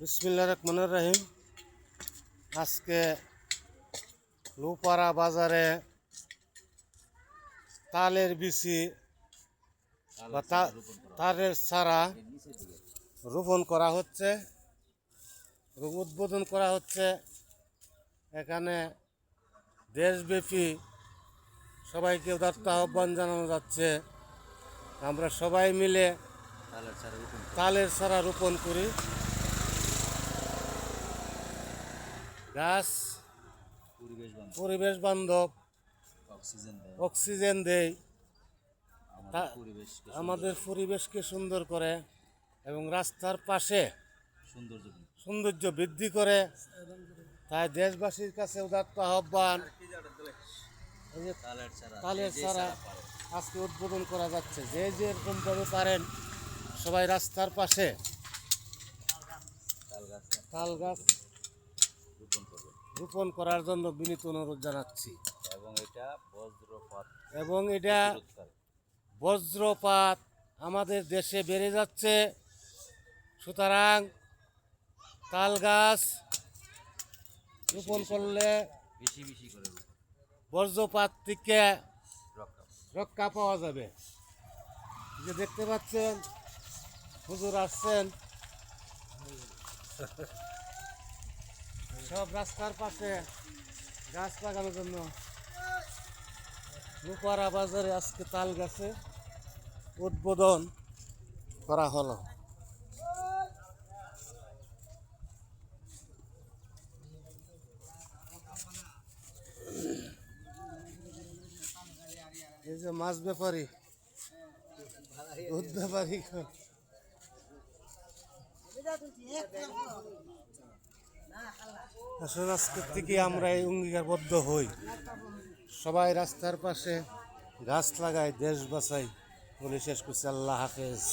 বিসমিল্লাহির রহমানির রহিম। আজকে লুপাড়া বাজারে তালের বিচি বা তালের চারা রোপণ করা হচ্ছে এবং উদ্বোধন করা হচ্ছে। এখানে দেশব্যাপী সবাইকে উদাত্ত আহ্বান জানানো যাচ্ছে, আমরা সবাই মিলে তালের চারা রোপণ করি। গাছ পরিবেশ বান্ধব, অক্সিজেন দেয়, আমাদের পরিবেশকে সুন্দর করে এবং রাস্তার পাশে সৌন্দর্য বৃদ্ধি করে। তাই দেশবাসীর কাছে উদাত্ত আহ্বান, তালের চারা আজকে উদ্বোধন করা যাচ্ছে। যে যেরকমভাবে পারেন সবাই রাস্তার পাশে তাল গাছ রোপণ করার জন্য বিনীত অনুরোধ জানাচ্ছি। এবং এটা বজ্রপাত আমাদের দেশে বেড়ে যাচ্ছে, সুতরাং তাল গাছ রোপণ করলে বজ্রপাত থেকে রক্ষা পাওয়া যাবে। যে দেখতে পাচ্ছেন হুজুর আসছেন, সব রাস্তার পাশে গাছ লাগানোর জন্য। লুপাড়া বাজারে আজকে তাল গাছে উদ্বোধন করা হলো। এই যে মাছ ব্যাপারী, দুধ ব্যাপারী, আসলে আজকের থেকে আমরা এই অঙ্গীকারবদ্ধ হই, সবাই রাস্তার পাশে গাছ লাগাই, দেশ বাঁচাই বলে শেষ করছি। আল্লাহ হাফেজ।